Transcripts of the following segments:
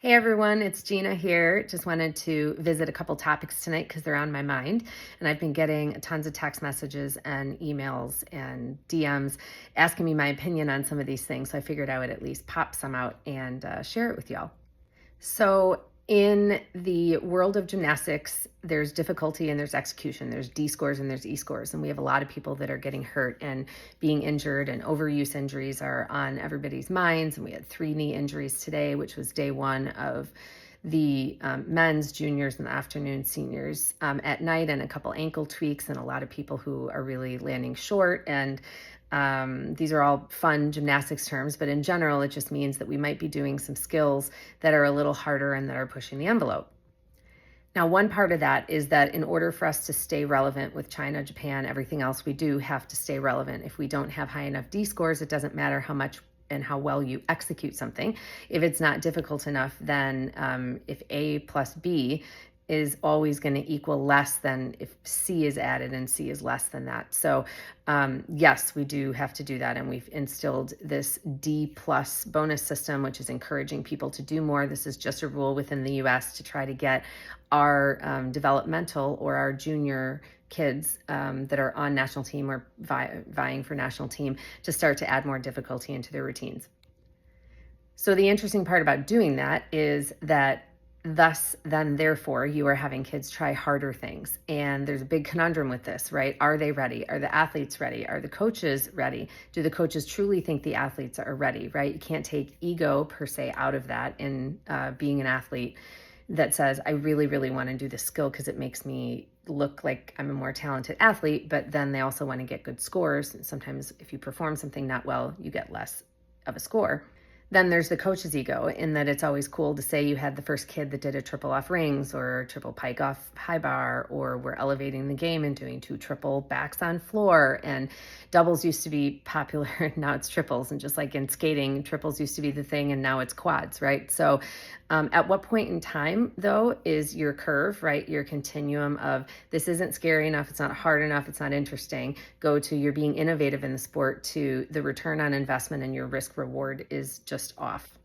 Hey everyone, it's Gina here. Just wanted to visit a couple topics tonight because they're on my mind. And I've been getting tons of text messages and emails and DMs asking me my opinion on some of these things. So I figured I would at least pop some out and share it with y'all. So, in the world of gymnastics, there's difficulty and there's execution. There's D scores and there's E scores. And we have a lot of people that are getting hurt and being injured, and overuse injuries are on everybody's minds. And we had 3 knee injuries today, which was day 1 of the men's, juniors, and the afternoon seniors at night, and a couple ankle tweaks, and a lot of people who are really landing short. And these are all fun gymnastics terms, but in general, it just means that we might be doing some skills that are a little harder and that are pushing the envelope. Now, one part of that is that in order for us to stay relevant with China, Japan, everything else, we do have to stay relevant. If we don't have high enough D scores, it doesn't matter how much and how well you execute something. If it's not difficult enough, then if A plus B is always going to equal less than if C is added and C is less than that. So yes, we do have to do that. And we've instilled this D plus bonus system, which is encouraging people to do more. This is just a rule within the US to try to get our developmental or our junior kids that are on national team or vying for national team to start to add more difficulty into their routines. So the interesting part about doing that is that thus, then, therefore, you are having kids try harder things. And there's a big conundrum with this, right? Are they ready? Are the athletes ready? Are the coaches ready? Do the coaches truly think the athletes are ready, right? You can't take ego per se out of that in being an athlete that says, I really, really want to do this skill because it makes me look like I'm a more talented athlete, but then they also want to get good scores. And sometimes if you perform something not well, you get less of a score. Then there's the coach's ego in that it's always cool to say you had the first kid that did a triple off rings or triple pike off high bar, or we're elevating the game and doing 2 triple backs on floor. And doubles used to be popular and now it's triples. And just like in skating, triples used to be the thing and now it's quads, right? So at what point in time, though, is your curve, right? Your continuum of this isn't scary enough, it's not hard enough, it's not interesting, go to you're being innovative in the sport, to the return on investment and your risk reward is just off.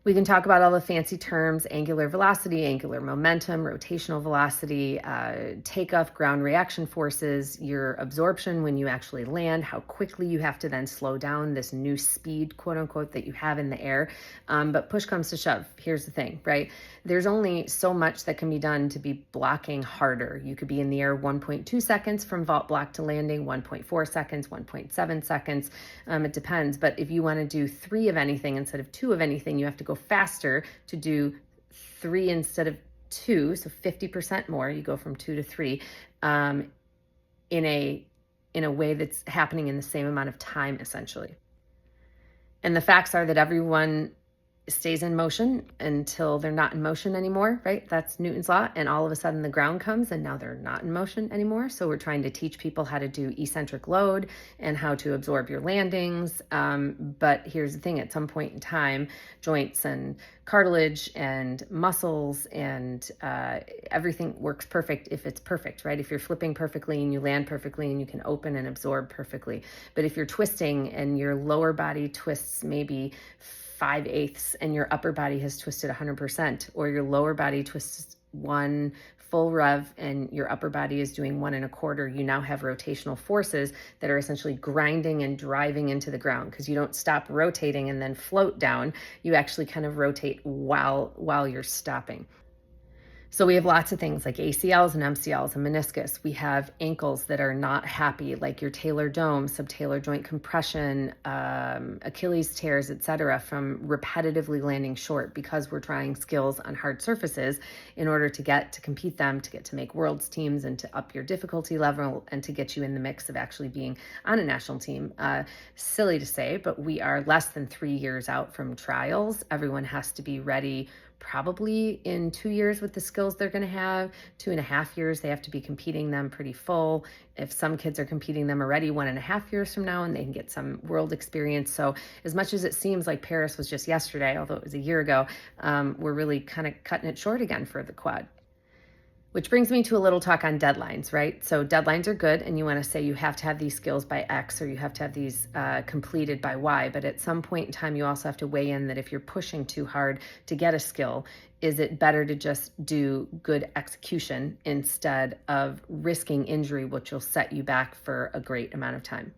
We can talk about all the fancy terms: angular velocity, angular momentum, rotational velocity, takeoff, ground reaction forces, your absorption when you actually land, how quickly you have to then slow down this new speed, quote unquote, that you have in the air. But push comes to shove. Here's the thing, right? There's only so much that can be done to be blocking harder. You could be in the air 1.2 seconds from vault block to landing, 1.4 seconds, 1.7 seconds. It depends. But if you want to do 3 of anything instead of 2 of anything, you have to go faster to do 3 instead of 2. So 50% more. You go from 2 to 3 in a way that's happening in the same amount of time, essentially. And the facts are that everyone stays in motion until they're not in motion anymore, right? That's Newton's law. And all of a sudden the ground comes and now they're not in motion anymore. So we're trying to teach people how to do eccentric load and how to absorb your landings. But here's the thing, at some point in time, joints and cartilage and muscles and everything works perfect if it's perfect, right? If you're flipping perfectly and you land perfectly and you can open and absorb perfectly. But if you're twisting and your lower body twists maybe 5/8 and your upper body has twisted 100%, or your lower body twists 1 full rev and your upper body is doing 1 1/4, you now have rotational forces that are essentially grinding and driving into the ground, because you don't stop rotating and then float down. You actually kind of rotate while you're stopping. So we have lots of things like ACLs and MCLs and meniscus. We have ankles that are not happy, like your talar dome, subtalar joint compression, Achilles tears, etc., from repetitively landing short because we're trying skills on hard surfaces in order to get to compete them, to get to make world's teams and to up your difficulty level and to get you in the mix of actually being on a national team. Silly to say, but we are less than 3 years out from trials. Everyone has to be ready probably in 2 years with the skills they're going to have. 2.5 years, they have to be competing them pretty full. If some kids are competing them already 1.5 years from now, and they can get some world experience. So as much as it seems like Paris was just yesterday, although it was a year ago, we're really kind of cutting it short again for the quad. Which brings me to a little talk on deadlines, right? So deadlines are good, and you want to say you have to have these skills by X, or you have to have these completed by Y. But at some point in time, you also have to weigh in that if you're pushing too hard to get a skill, is it better to just do good execution instead of risking injury, which will set you back for a great amount of time?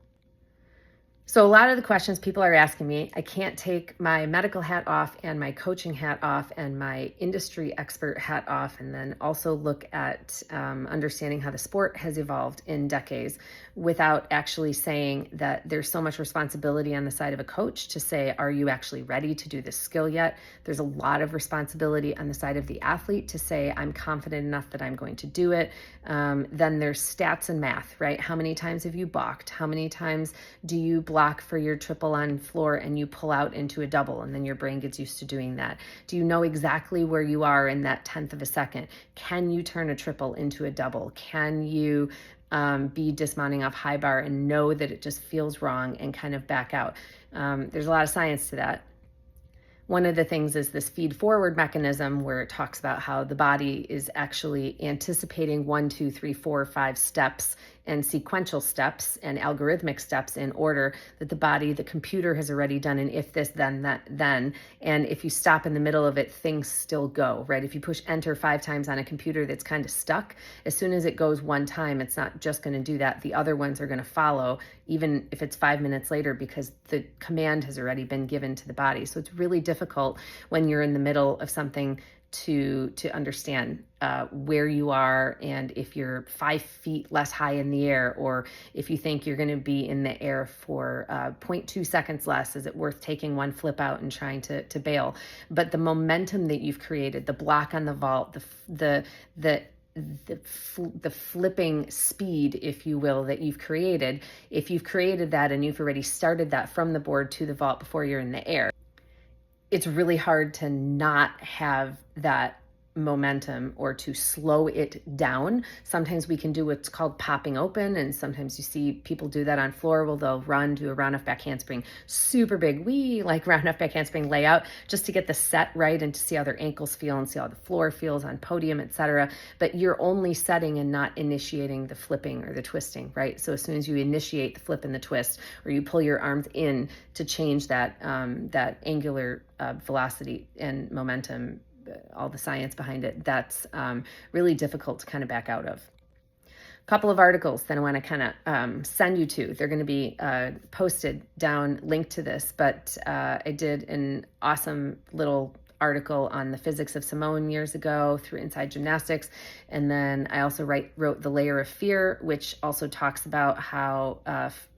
So a lot of the questions people are asking me, I can't take my medical hat off and my coaching hat off and my industry expert hat off, and then also look at understanding how the sport has evolved in decades without actually saying that there's so much responsibility on the side of a coach to say, are you actually ready to do this skill yet? There's a lot of responsibility on the side of the athlete to say, I'm confident enough that I'm going to do it. Then there's stats and math, right? How many times have you balked? How many times do you block for your triple on floor and you pull out into a double, and then your brain gets used to doing that? Do you know exactly where you are in that 1/10 of a second? Can you turn a triple into a double? Can you be dismounting off high bar and know that it just feels wrong and kind of back out? There's a lot of science to that. One of the things is this feed forward mechanism, where it talks about how the body is actually anticipating 1, 2, 3, 4, 5 steps and sequential steps and algorithmic steps in order that the body, the computer, has already done an if this, then that, then. And if you stop in the middle of it, things still go, right? If you push enter 5 times on a computer that's kind of stuck, as soon as it goes one time, it's not just going to do that. The other ones are going to follow, even if it's 5 minutes later, because the command has already been given to the body. So it's really difficult when you're in the middle of something to understand where you are, and if you're 5 feet less high in the air, or if you think you're going to be in the air for 0.2 seconds less, is it worth taking one flip out and trying to bail? But the momentum that you've created, the block on the vault, the flipping speed, if you will, that you've created, if you've created that and you've already started that from the board to the vault before you're in the air, it's really hard to not have that momentum or to slow it down. Sometimes we can do what's called popping open, and sometimes you see people do that on floor. Well, they'll do a round off back handspring, super big, like round off back handspring layout, just to get the set right and to see how their ankles feel and see how the floor feels on podium, etc. But you're only setting and not initiating the flipping or the twisting, right? So as soon as you initiate the flip and the twist, or you pull your arms in to change that angular velocity and momentum, all the science behind it, that's really difficult to kind of back out of. A couple of articles that I want to kind of send you to. They're going to be posted down, linked to this, but I did an awesome little article on the physics of Simone years ago through Inside Gymnastics. And then I also wrote The Layer of Fear, which also talks about how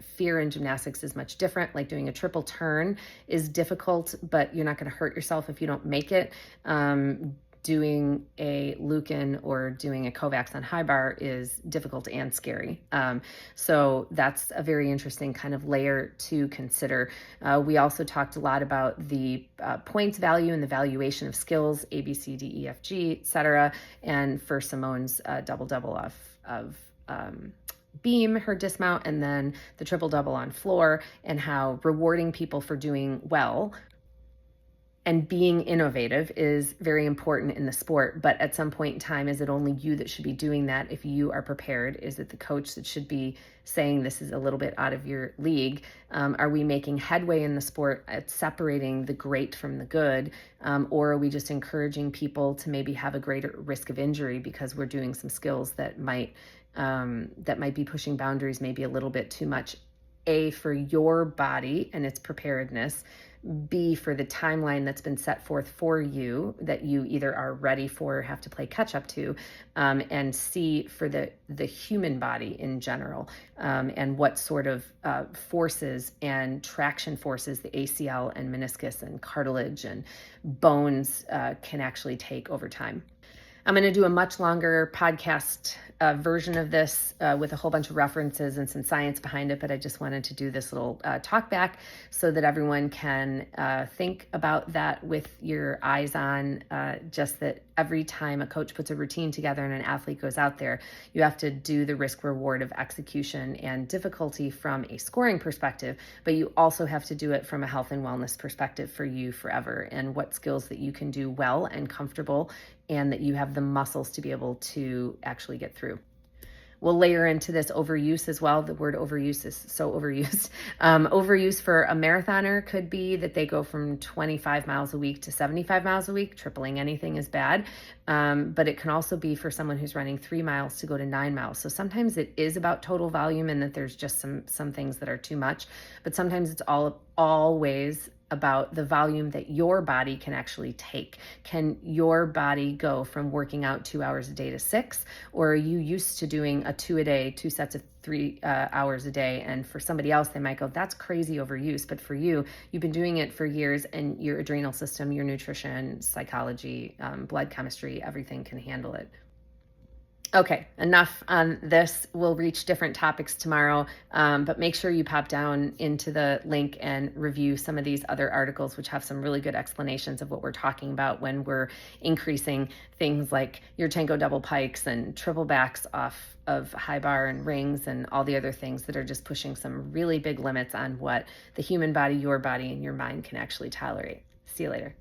fear in gymnastics is much different. Like doing a triple turn is difficult, but you're not going to hurt yourself if you don't make it. Doing a Lucan or doing a Kovacs on high bar is difficult and scary. So that's a very interesting kind of layer to consider. We also talked a lot about the points value and the valuation of skills, A, B, C, D, E, F, G, etc. And for Simone's double-double off of beam, her dismount, and then the triple-double on floor, and how rewarding people for doing well and being innovative is very important in the sport. But at some point in time, is it only you that should be doing that if you are prepared? Is it the coach that should be saying this is a little bit out of your league? Are we making headway in the sport at separating the great from the good? Or are we just encouraging people to maybe have a greater risk of injury because we're doing some skills that might be pushing boundaries maybe a little bit too much, A, for your body and its preparedness, B, for the timeline that's been set forth for you that you either are ready for or have to play catch up to, and C, for the human body in general, and what sort of forces and traction forces the ACL and meniscus and cartilage and bones can actually take over time. I'm going to do a much longer podcast version of this with a whole bunch of references and some science behind it, but I just wanted to do this little talk back so that everyone can think about that with your eyes on, just that every time a coach puts a routine together and an athlete goes out there, you have to do the risk reward of execution and difficulty from a scoring perspective, but you also have to do it from a health and wellness perspective for you forever, and what skills that you can do well and comfortable and that you have the muscles to be able to actually get through. We'll layer into this overuse as well. The word overuse is so overused. Overuse for a marathoner could be that they go from 25 miles a week to 75 miles a week. Tripling anything is bad. But it can also be for someone who's running 3 miles to go to 9 miles. So sometimes it is about total volume and that there's just some things that are too much. But sometimes it's always about the volume that your body can actually take. Can your body go from working out 2 hours a day to 6? Or are you used to doing a 2 a day, 2 sets of 3 hours a day? And for somebody else, they might go, that's crazy overuse. But for you, you've been doing it for years, and your adrenal system, your nutrition, psychology, blood chemistry, everything can handle it. Okay, enough on this. We'll reach different topics tomorrow, but make sure you pop down into the link and review some of these other articles, which have some really good explanations of what we're talking about when we're increasing things like your Tango double pikes and triple backs off of high bar and rings and all the other things that are just pushing some really big limits on what the human body, your body, and your mind can actually tolerate. See you later.